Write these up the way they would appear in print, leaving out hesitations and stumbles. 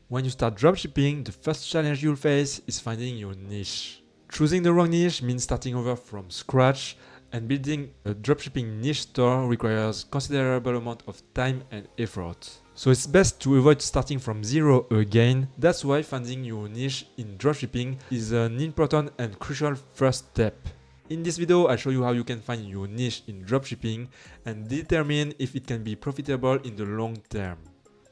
When you start dropshipping, the first challenge you'll face is finding your niche. Choosing the wrong niche means starting over from scratch, and building a dropshipping niche store requires considerable amount of time and effort. So it's best to avoid starting from zero again. That's why finding your niche in dropshipping is an important and crucial first step. In this video, I'll show you how you can find your niche in dropshipping and determine if it can be profitable in the long term.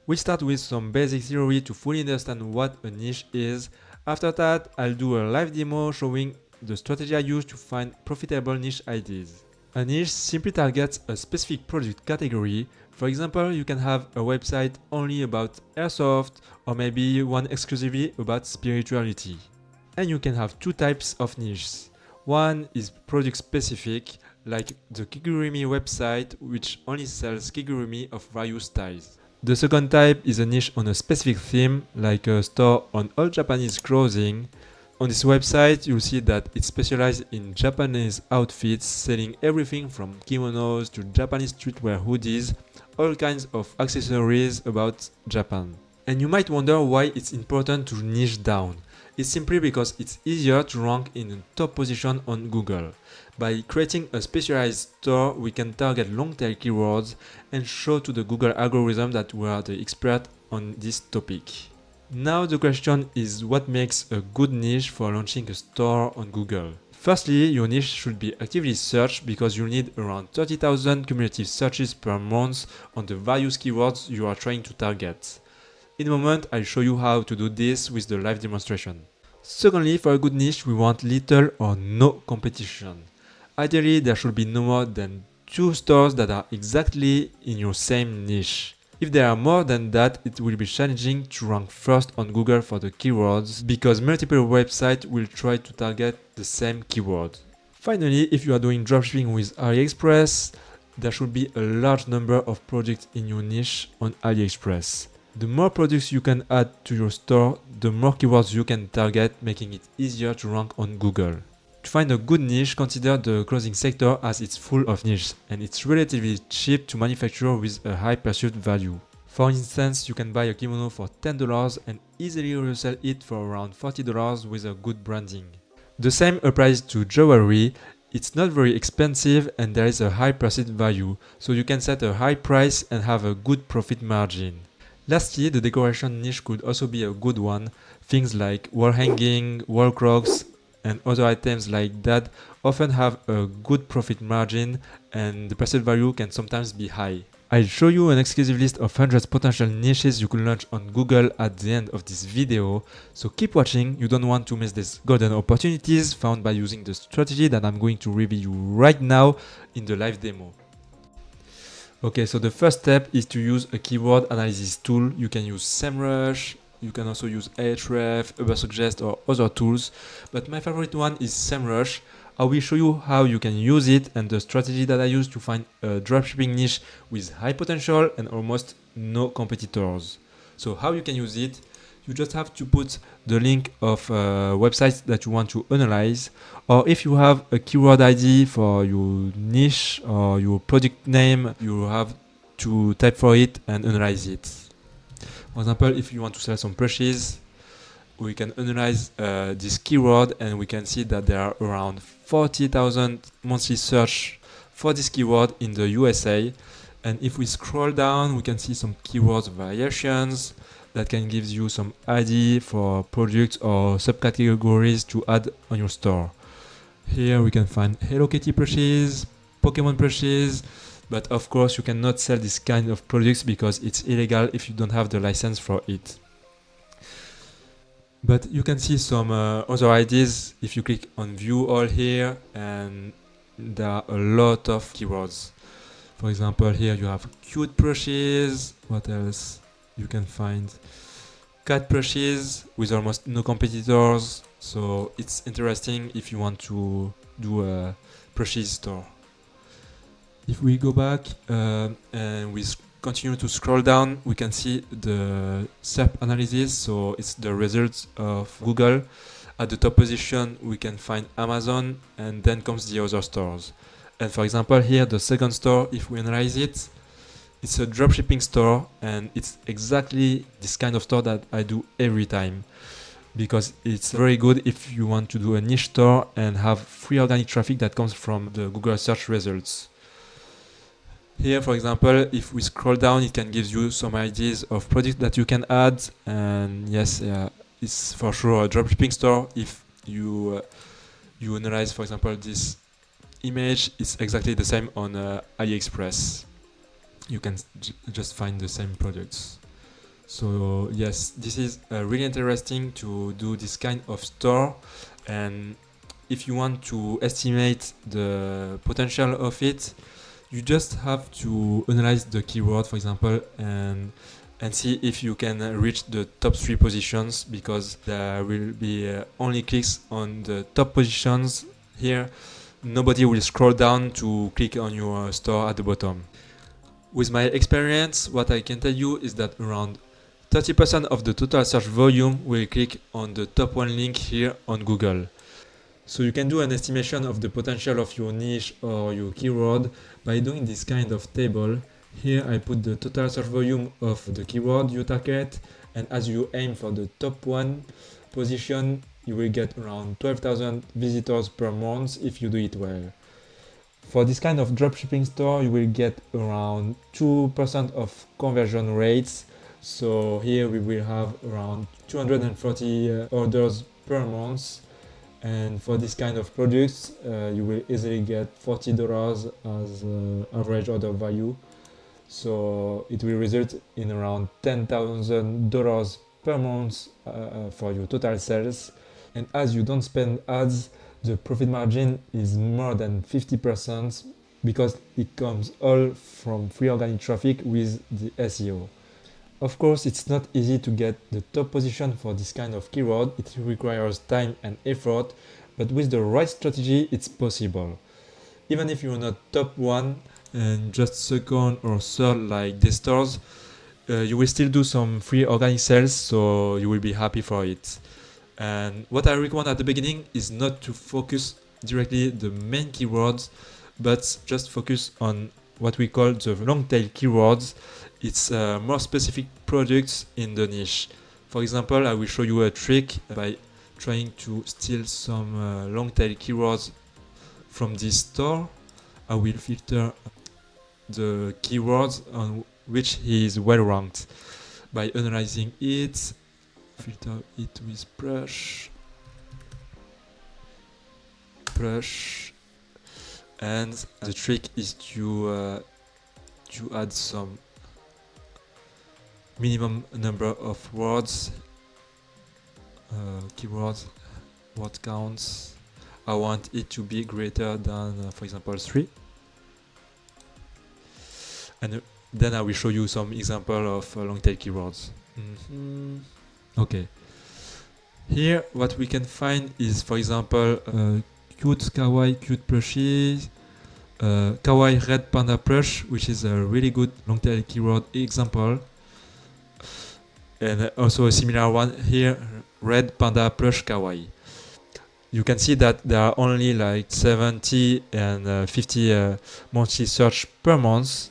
We start with some basic theory to fully understand what a niche is. After that, I'll do a live demo showing the strategy I use to find profitable niche ideas. A niche simply targets a specific product category. For example, you can have a website only about airsoft, or maybe one exclusively about spirituality. And you can have two types of niches. One is product specific, like the Kigurumi website, which only sells kigurumi of various styles. The second type is a niche on a specific theme, like a store on all Japanese clothing. On this website, you'll see that it's specialized in Japanese outfits, selling everything from kimonos to Japanese streetwear hoodies, all kinds of accessories about Japan. And you might wonder why it's important to niche down. It's simply because it's easier to rank in a top position on Google. By creating a specialized store, we can target long-tail keywords and show to the Google algorithm that we are the expert on this topic. Now the question is, what makes a good niche for launching a store on Google? Firstly, your niche should be actively searched because you'll need around 30,000 cumulative searches per month on the various keywords you are trying to target. In a moment, I'll show you how to do this with the live demonstration. Secondly, for a good niche, we want little or no competition. Ideally, there should be no more than 2 stores that are exactly in your same niche. If there are more than that, it will be challenging to rank first on Google for the keywords because multiple websites will try to target the same keyword. Finally, if you are doing dropshipping with AliExpress, there should be a large number of products in your niche on AliExpress. The more products you can add to your store, the more keywords you can target, making it easier to rank on Google. To find a good niche, consider the clothing sector as it's full of niches, and it's relatively cheap to manufacture with a high perceived value. For instance, you can buy a kimono for $10 and easily resell it for around $40 with a good branding. The same applies to jewelry. It's not very expensive and there is a high perceived value, so you can set a high price and have a good profit margin. Lastly, the decoration niche could also be a good one. Things like wall hanging, wall clocks, and other items like that often have a good profit margin and the perceived value can sometimes be high. I'll show you an exclusive list of 100 potential niches you could launch on Google at the end of this video, so keep watching, you don't want to miss these golden opportunities found by using the strategy that I'm going to reveal you right now in the live demo. Okay, so the first step is to use a keyword analysis tool. You can use SEMRush, you can also use Ahrefs, Ubersuggest or other tools, but my favorite one is SEMRush. I will show you how you can use it and the strategy that I use to find a dropshipping niche with high potential and almost no competitors. So how you can use it? You just have to put the link of websites that you want to analyze, or if you have a keyword ID for your niche or your product name, you have to type for it and analyze it. For example, if you want to sell some brushes, we can analyze this keyword and we can see that there are around 40,000 monthly search for this keyword in the USA. And if we scroll down, we can see some keywords variations that can give you some ID for products or subcategories to add on your store. Here we can find Hello Kitty plushies, Pokemon plushies, but of course you cannot sell this kind of products because it's illegal if you don't have the license for it. But you can see some other IDs if you click on view all here, and there are a lot of keywords. For example, here you have cute plushies. What else? You can find cat plushies with almost no competitors, so it's interesting if you want to do a plushies store. If we go back and we continue to scroll down, we can see the SERP analysis, so it's the results of Google. At the top position we can find Amazon, and then comes the other stores. And for example here, the second store, if we analyze it, It's a dropshipping store, and it's exactly this kind of store that I do every time, because it's very good if you want to do a niche store and have free organic traffic that comes from the Google search results. Here, for example, if we scroll down, it can give you some ideas of products that you can add. And yes, it's for sure a dropshipping store. If you analyze, for example, this image, it's exactly the same on AliExpress. You can just find the same products. So yes, this is really interesting to do this kind of store. And if you want to estimate the potential of it, you just have to analyze the keyword, for example, and see if you can reach the top 3 positions, because there will be only clicks on the top positions. Here, nobody will scroll down to click on your store at the bottom. With my experience, what I can tell you is that around 30% of the total search volume will click on the top 1 link here on Google. So you can do an estimation of the potential of your niche or your keyword by doing this kind of table. Here I put the total search volume of the keyword you target, and as you aim for the top 1 position, you will get around 12,000 visitors per month if you do it well. For this kind of dropshipping store, you will get around 2% of conversion rates. So here we will have around 240 orders per month. And for this kind of products, you will easily get $40 as average order value. So it will result in around $10,000 per month for your total sales. And as you don't spend ads, the profit margin is more than 50%, because it comes all from free organic traffic with the SEO. Of course, it's not easy to get the top position for this kind of keyword. It requires time and effort, but with the right strategy, it's possible. Even if you're not top 1 and just second or third like the stores, you will still do some free organic sales, so you will be happy for it. And what I recommend at the beginning is not to focus directly the main keywords, but just focus on what we call the long tail keywords. It's more specific products in the niche. For example, I will show you a trick by trying to steal some long tail keywords from this store. I will filter the keywords on which he is well ranked by analyzing it. Filter it with brush, and the trick is to add some minimum number of words, keywords, word counts. I want it to be greater than, for example, 3. And then I will show you some example of long tail keywords. Okay. Here, what we can find is, for example, cute kawaii cute plushies, kawaii red panda plush, which is a really good long tail keyword example. And also a similar one here, red panda plush kawaii. You can see that there are only like 70 and 50 monthly search per month,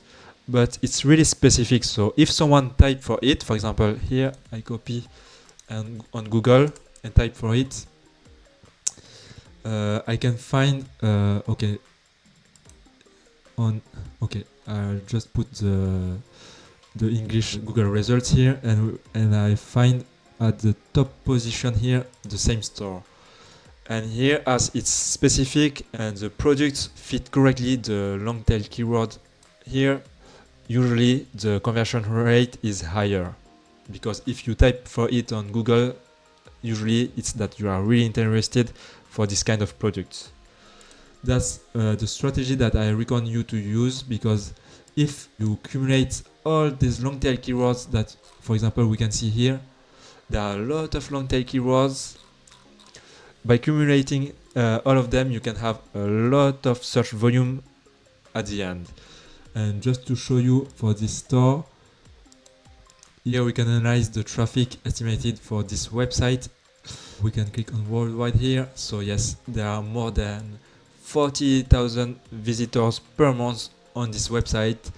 but it's really specific. So if someone type for it, for example, here I copy and on Google and type for it, I can find I'll just put the English Google results here, and I find at the top position here the same store. And here, as it's specific and the products fit correctly the long tail keyword, here usually the conversion rate is higher, because if you type for it on Google, usually it's that you are really interested for this kind of products. That's the strategy that I recommend you to use, because if you accumulate all these long tail keywords that, for example, we can see here, there are a lot of long tail keywords. By accumulating all of them, you can have a lot of search volume at the end. And just to show you for this store, here we can analyze the traffic estimated for this website. We can click on worldwide here. So yes, there are more than 40,000 visitors per month on this website.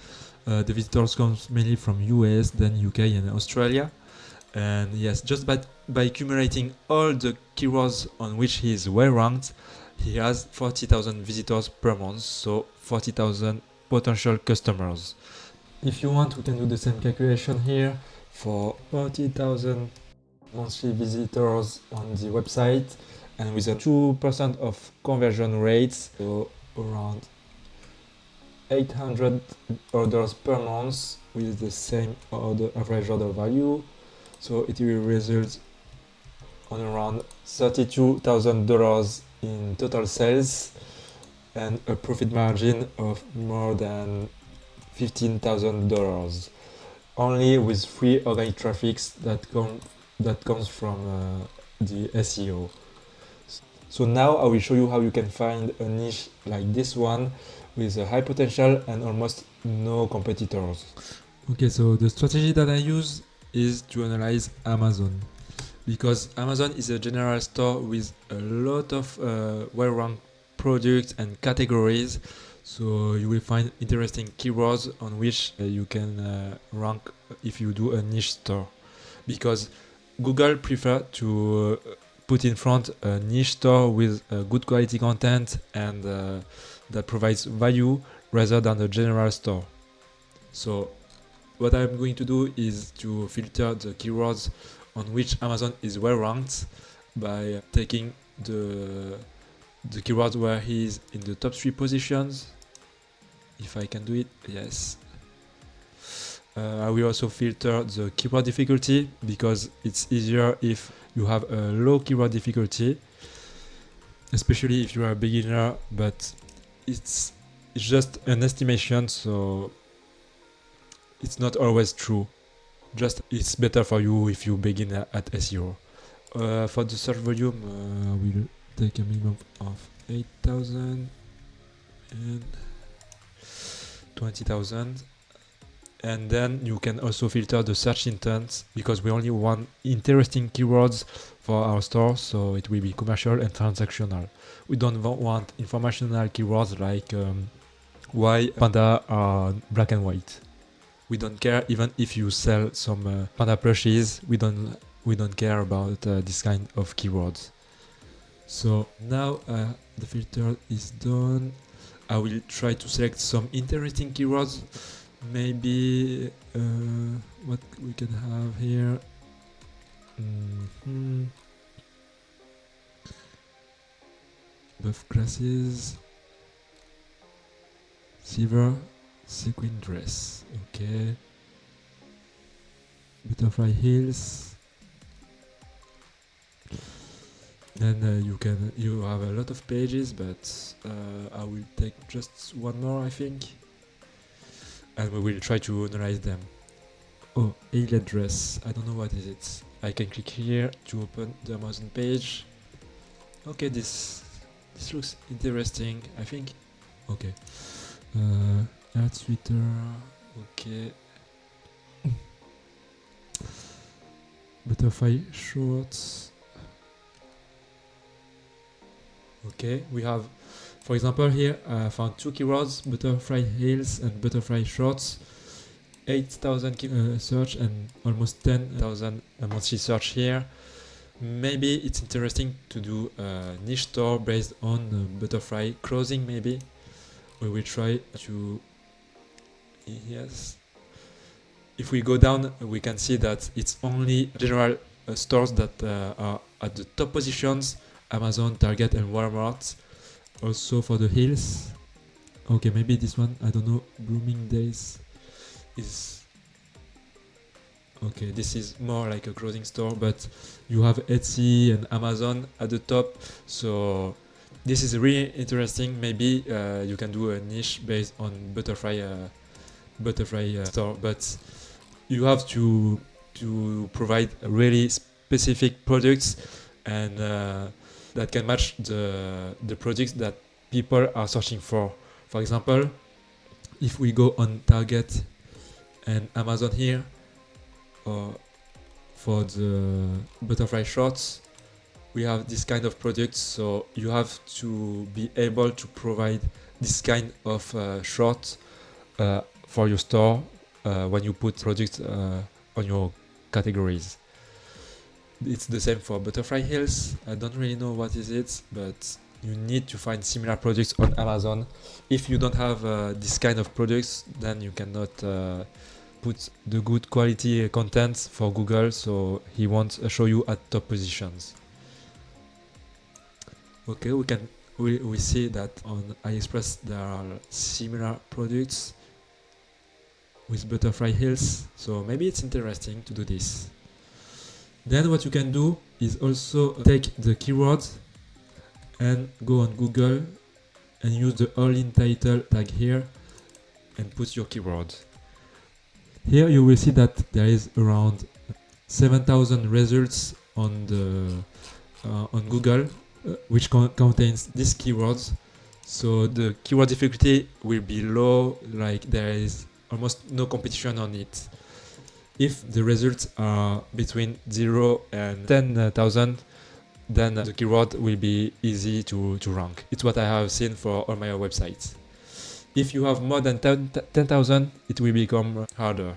The visitors come mainly from US, then UK and Australia. And yes, just by accumulating all the keywords on which he is well ranked, he has 40,000 visitors per month, so 40,000 potential customers. If you want, we can do the same calculation here for 40,000 monthly visitors on the website, and with a 2% of conversion rates, so around 800 orders per month with the same average order value. So it will result on around $32,000 in total sales and a profit margin of more than $15,000, only with free organic traffic that comes from the SEO. So now I will show you how you can find a niche like this one with a high potential and almost no competitors. Okay, so the strategy that I use is to analyze Amazon, because Amazon is a general store with a lot of well-ranked products and categories, so you will find interesting keywords on which you can rank if you do a niche store, because Google prefer to put in front a niche store with good quality content and that provides value rather than a general store. So what I'm going to do is to filter the keywords on which Amazon is well ranked by taking the keywords where he is in the top 3 positions. If I can do it, yes. I will also filter the keyword difficulty, because it's easier if you have a low keyword difficulty, especially if you are a beginner, but it's just an estimation, so it's not always true. Just it's better for you if you begin at SEO. For the search volume, we'll take a minimum of 8,000 and 20,000. And then you can also filter the search intent, because we only want interesting keywords for our store, so it will be commercial and transactional. We don't want informational keywords like why panda are black and white. We don't care even if you sell some panda plushies. We don't care about this kind of keywords. So now the filter is done. I will try to select some interesting keywords. Maybe what we can have here. Buff glasses, silver sequin dress. Okay. Butterfly heels. Then you have a lot of pages, but I will take just one more, I think, and we will try to analyze them. Oh, alien dress. I don't know what is it. I can click here to open the Amazon page. Okay, this looks interesting, I think. Okay. Art sweater. Okay. Butterfly shorts. Okay, we have, for example, here I found 2 keywords: butterfly heels and butterfly shorts. 8,000 search and almost 10,000 monthly search here. Maybe it's interesting to do a niche store based on butterfly clothing. Maybe we will try to. Yes. If we go down, we can see that it's only general stores that are at the top positions: Amazon, Target, and Walmart. Also for the heels. Okay, maybe this one, I don't know. Bloomingdale's is. Okay, this is more like a clothing store, but you have Etsy and Amazon at the top. So this is really interesting. Maybe you can do a niche based on butterfly store, but you have to provide really specific products and that can match the products that people are searching for. For example, if we go on Target and Amazon here, for the butterfly shorts, we have this kind of products, so you have to be able to provide this kind of short for your store when you put products on your categories. It's the same for Butterfly Hills. I don't really know what is it, but you need to find similar products on Amazon. If you don't have this kind of products, then you cannot put the good quality content for Google, so he won't show you at top positions. Okay, we see that on AliExpress there are similar products with Butterfly Hills, so maybe it's interesting to do this. Then what you can do is also take the keywords and go on Google and use the all-in title tag here and put your keyword. Here you will see that there is around 7,000 results on Google which contains these keywords. So the keyword difficulty will be low, like there is almost no competition on it. If the results are between 0 and 10,000, then the keyword will be easy to rank. It's what I have seen for all my websites. If you have more than 10,000, it will become harder.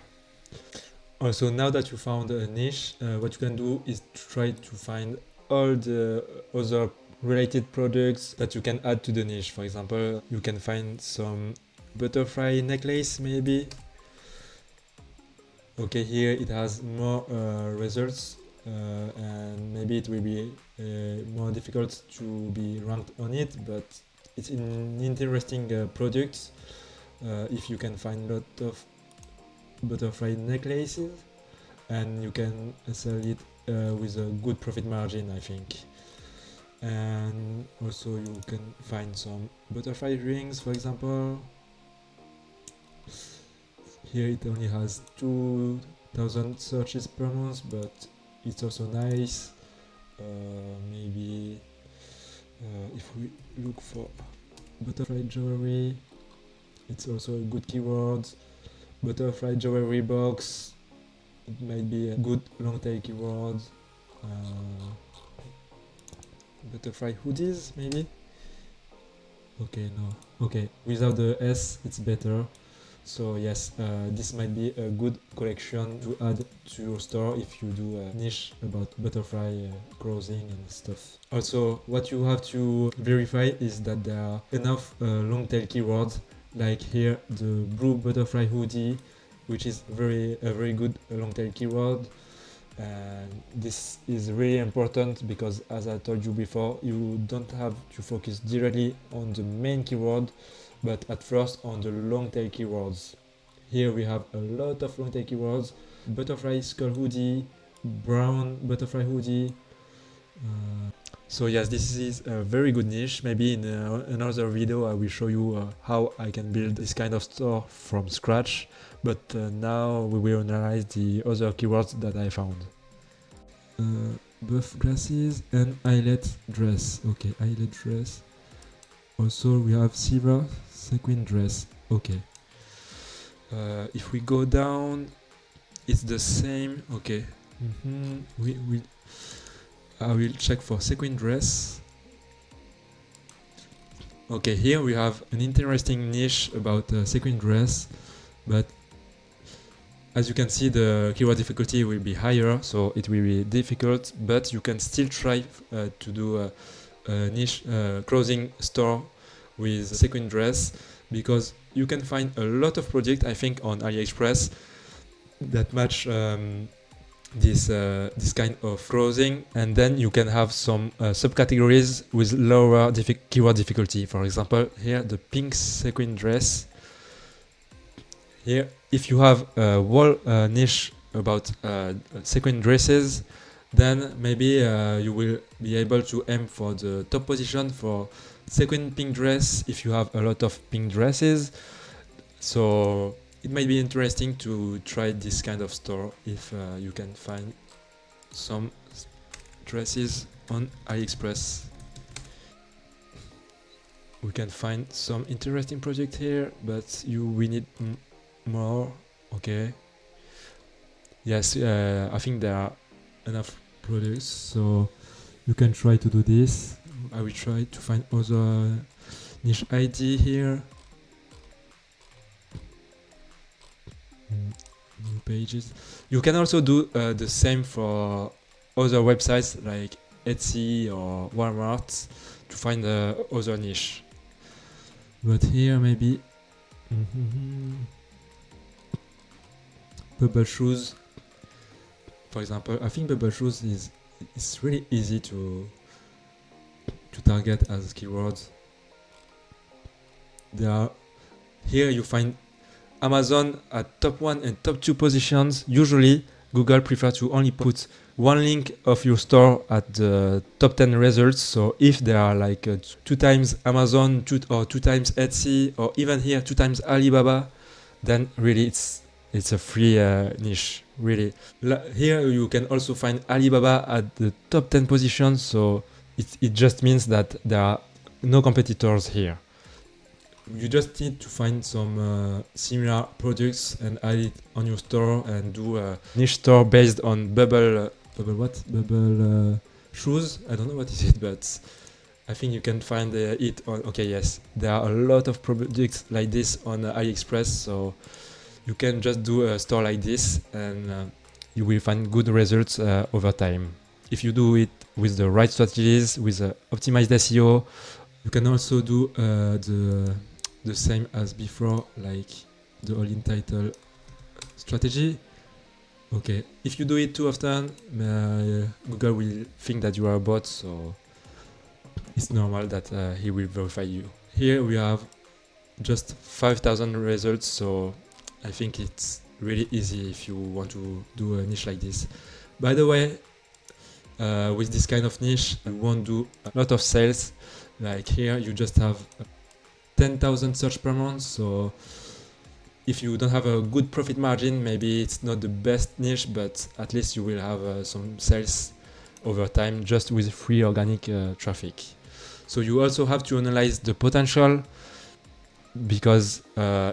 Also, now that you found a niche, what you can do is try to find all the other related products that you can add to the niche. For example, you can find some butterfly necklace maybe. Okay, here it has more results and maybe it will be more difficult to be ranked on it, but it's an interesting product if you can find a lot of butterfly necklaces and you can sell it with a good profit margin, I think. And also you can find some butterfly rings, for example. Here it only has 2,000 searches per month, but it's also nice. Maybe if we look for butterfly jewelry, it's also a good keyword. Butterfly jewelry box, it might be a good long tail keyword. Butterfly hoodies maybe. Okay, no. Okay, without the S it's better. So yes, this might be a good collection to add to your store if you do a niche about butterfly clothing and stuff. Also, what you have to verify is that there are enough long tail keywords, like here the blue butterfly hoodie, which is a very good long tail keyword. And this is really important because, as I told you before, you don't have to focus directly on the main keyword, but at first on the long tail keywords. Here we have a lot of long tail keywords: butterfly skull hoodie, brown butterfly hoodie. So yes, this is a very good niche. Maybe in another video I will show you how I can build this kind of store from scratch, but now we will analyze the other keywords that I found. Buff glasses and eyelet dress. Okay, eyelet dress. Also we have silver sequin dress. Okay. If we go down, it's the same. Okay. I will check for sequin dress. Okay, here we have an interesting niche about sequin dress, but as you can see, the keyword difficulty will be higher, so it will be difficult, but you can still try to do a niche clothing store with sequin dress, because you can find a lot of products, I think, on AliExpress that match this kind of clothing, and then you can have some subcategories with lower keyword difficulty. For example, here the pink sequin dress. Here, if you have a whole niche about sequin dresses, then maybe you will be able to aim for the top position for sequin pink dress if you have a lot of pink dresses. So it might be interesting to try this kind of store if you can find some dresses on AliExpress. We can find some interesting project here, but we need more. Okay. Yes, I think there are enough products, so you can try to do this. I will try to find other niche ID here. pages. You can also do the same for other websites like Etsy or Walmart to find other niche. But here maybe bubble shoes, for example. I think bubble shoes is really easy to target as keywords. Here you find Amazon at top 1 and top 2 positions. Usually Google prefers to only put one link of your store at the top 10 results. So if there are like 2 times Amazon, 2 times Etsy, or even here 2 times Alibaba, then really it's a free niche, really. Here you can also find Alibaba at the top 10 positions. So it just means that there are no competitors here. You just need to find some similar products and add it on your store and do a niche store based on bubble shoes. I don't know what is it, but I think you can find it on. Okay, yes, there are a lot of products like this on AliExpress, so you can just do a store like this and you will find good results over time. If you do it with the right strategies, with optimized SEO, you can also do the same as before, like the all-in title strategy. Okay, if you do it too often, Google will think that you are a bot, so it's normal that he will verify you. Here we have just 5,000 results, so I think it's really easy if you want to do a niche like this. By the way, with this kind of niche, you won't do a lot of sales. Like here, you just have 10,000 search per month. So if you don't have a good profit margin, maybe it's not the best niche, but at least you will have some sales over time just with free organic traffic. So you also have to analyze the potential, because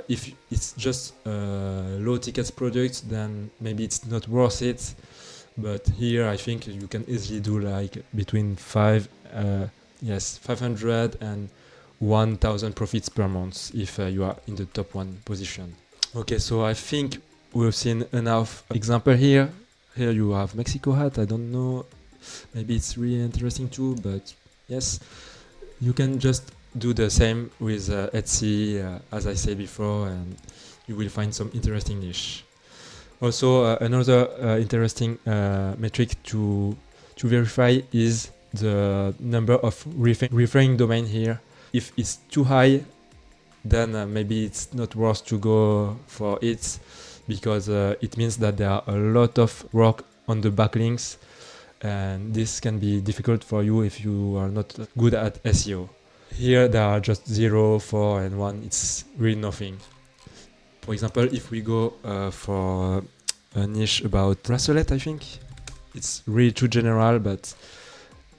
if it's just low tickets products, then maybe it's not worth it. But here I think you can easily do like between 500 and 1,000 profits per month if you are in the top 1 position. Okay, so I think we've seen enough example here. Here you have Mexico hat. I don't know, maybe it's really interesting too, but yes, you can just do the same with Etsy, as I said before, and you will find some interesting niche. Also, another interesting metric to verify is the number of referring domain here. If it's too high, then maybe it's not worth to go for it, because it means that there are a lot of work on the backlinks, and this can be difficult for you if you are not good at SEO. Here there are just 0, 4 and 1. It's really nothing. For example, if we go for a niche about bracelet, I think it's really too general, but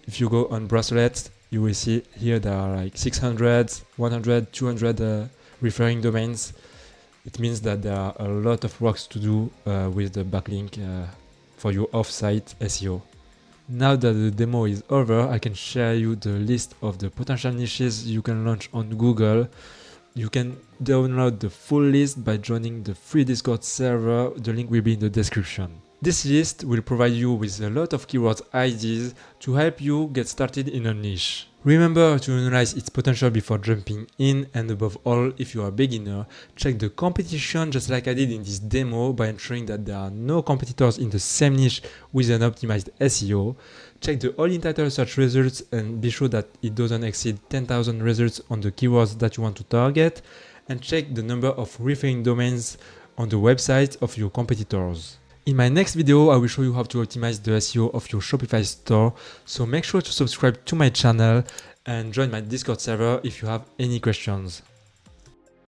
if you go on bracelets, you will see here there are like 600, 100, 200 referring domains. It means that there are a lot of work to do with the backlink for your off-site SEO. Now that the demo is over, I can share you the list of the potential niches you can launch on Google. You can download the full list by joining the free Discord server. The link will be in the description. This list will provide you with a lot of keywords ideas to help you get started in a niche. Remember to analyze its potential before jumping in, and above all, if you are a beginner, check the competition just like I did in this demo by ensuring that there are no competitors in the same niche with an optimized SEO. Check the all-in title search results and be sure that it doesn't exceed 10,000 results on the keywords that you want to target, and check the number of referring domains on the website of your competitors. In my next video, I will show you how to optimize the SEO of your Shopify store, so make sure to subscribe to my channel and join my Discord server if you have any questions.